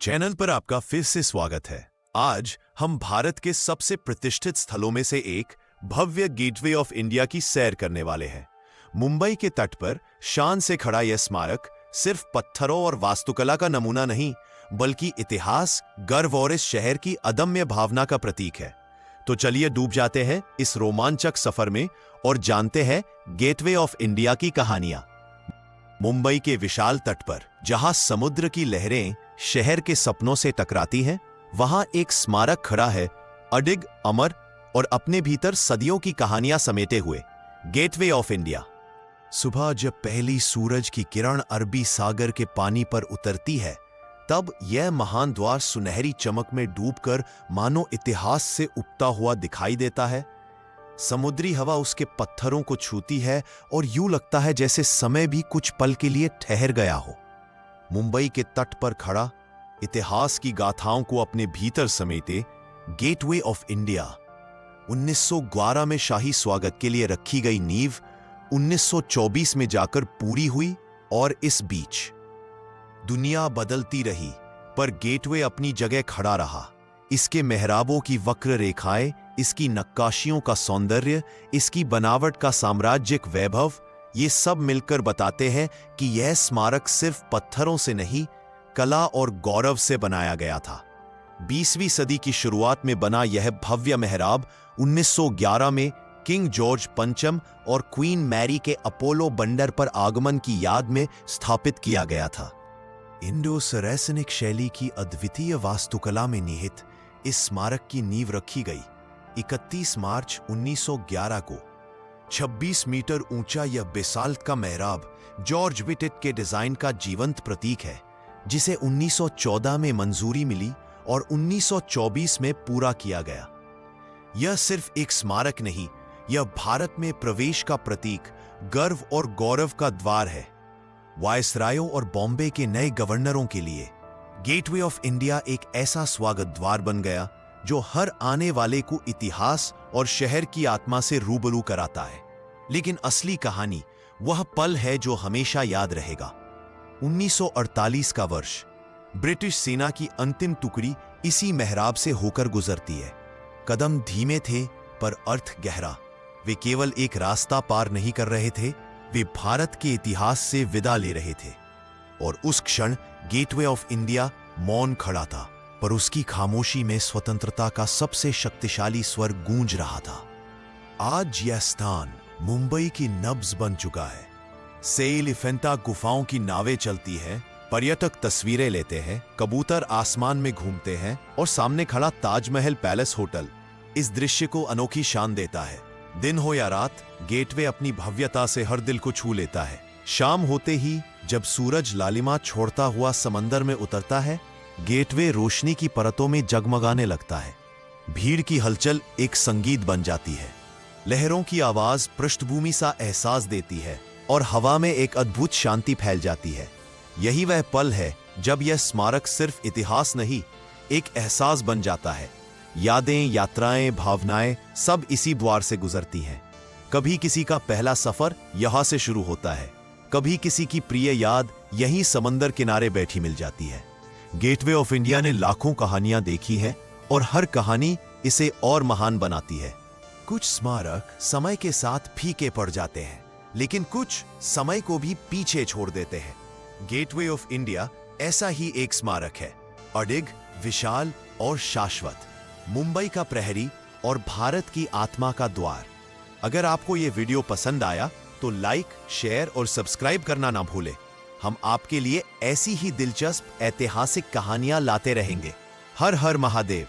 Channel पर आपका फिर से स्वागत है। आज हम भारत के सबसे प्रतिष्ठित स्थलों में से एक भव्य गेटवे ऑफ इंडिया की सैर करने वाले हैं। मुंबई के तट पर शान से खड़ा यह स्मारक सिर्फ पत्थरों और वास्तुकला का नमूना नहीं, बल्कि इतिहास, गर्व और इस शहर की अदम्य भावना का प्रतीक है। तो चलिए डूब जाते हैं इस रोमांचक सफर में और जानते हैं गेटवे ऑफ इंडिया की कहानियां। मुंबई के विशाल तट पर जहां समुद्र की लहरें शहर के सपनों से टकराती हैं, वहां एक स्मारक खड़ा है, अडिग, अमर और अपने भीतर सदियों की कहानियां समेटे हुए गेटवे ऑफ इंडिया। सुबह जब पहली सूरज की किरण अरबी सागर के पानी पर उतरती है, तब यह महान द्वार सुनहरी चमक में डूबकर मानो इतिहास से उगता हुआ दिखाई देता है। समुद्री हवा उसके पत्थरों को छूती है और यूं लगता है जैसे समय भी कुछ पल के लिए ठहर गया हो। मुंबई के तट पर खड़ा, इतिहास की गाथाओं को अपने भीतर समेटे गेटवे ऑफ इंडिया 1912 में शाही स्वागत के लिए रखी गई नींव 1924 में जाकर पूरी हुई, और इस बीच दुनिया बदलती रही पर गेटवे अपनी जगह खड़ा रहा। इसके मेहराबों की वक्र रेखाएं, इसकी नक्काशियों का सौंदर्य, इसकी बनावट का साम्राज्यिक वैभव, ये सब मिलकर बताते हैं कि यह स्मारक सिर्फ पत्थरों से नहीं, कला और गौरव से बनाया गया था। 20वीं सदी की शुरुआत में बना यह भव्य मेहराब 1911 में किंग जॉर्ज पंचम और क्वीन मैरी के अपोलो बंदर पर आगमन की याद में स्थापित किया गया था। इंडो सरेसनिक शैली की अद्वितीय वास्तुकला में निहित इस स्मारक की नींव रखी गई 31 मार्च 1911 को। 26 मीटर ऊंचा यह बेसाल्ट का मेहराब जॉर्ज विटिट के डिजाइन का जीवंत प्रतीक है, जिसे 1914 में मंजूरी मिली और 1924 में पूरा किया गया। यह सिर्फ एक स्मारक नहीं, यह भारत में प्रवेश का प्रतीक, गर्व और गौरव का द्वार है। वायसरायों और बॉम्बे के नए गवर्नरों के लिए गेटवे ऑफ इंडिया एक ऐसा स्वागत द्वार बन गया जो हर आने वाले को इतिहास और शहर की आत्मा से रूबरू कराता है। लेकिन असली कहानी वह पल है जो हमेशा याद रहेगा। 1948 का वर्ष, ब्रिटिश सेना की अंतिम टुकड़ी इसी मेहराब से होकर गुजरती है। कदम धीमे थे पर अर्थ गहरा। वे केवल एक रास्ता पार नहीं कर रहे थे, वे भारत के इतिहास से विदा ले रहे थे। और उस क्षण गेटवे ऑफ इंडिया मौन खड़ा था, पर उसकी खामोशी में स्वतंत्रता का सबसे शक्तिशाली स्वर गूंज रहा था। आज यह स्थान मुंबई की नब्ज बन चुका है। से एलिफेंटा गुफाओं की नावें चलती हैं, पर्यटक तस्वीरें लेते हैं, कबूतर आसमान में घूमते हैं और सामने खड़ा ताजमहल पैलेस होटल इस दृश्य को अनोखी शान देता है। दिन हो या रात, गेटवे अपनी भव्यता से हर दिल को छू लेता है। शाम होते ही जब सूरज लालिमा छोड़ता हुआ समंदर में उतरता है, गेटवे रोशनी की परतों में जगमगाने लगता है। भीड़ की हलचल एक संगीत बन जाती है। लहरों की आवाज पृष्ठभूमि सा एहसास देती है और हवा में एक अद्भुत शांति फैल जाती है। यही वह पल है जब यह स्मारक सिर्फ इतिहास नहीं, एक एहसास बन जाता है। यादें, यात्राएं, भावनाएं सब इसी द्वार से गुजरती हैं। कभी किसी का पहला सफर यहां से शुरू होता है, कभी किसी की प्रिय याद यहीं समंदर किनारे बैठी मिल जाती है। गेटवे ऑफ इंडिया ने लाखों कहानियां देखी हैं और हर कहानी इसे और महान बनाती है। कुछ स्मारक समय के साथ फीके पड़ जाते हैं, लेकिन कुछ समय को भी पीछे छोड़ देते हैं। गेटवे ऑफ इंडिया ऐसा ही एक स्मारक है, अडिग, विशाल और शाश्वत, मुंबई का प्रहरी और भारत की आत्मा का द्वार। अगर आपको यह वीडियो पसंद आया तो लाइक, शेयर और सब्सक्राइब करना ना भूलें। हम आपके लिए ऐसी ही दिलचस्प ऐतिहासिक कहानियां लाते रहेंगे। हर हर महादेव।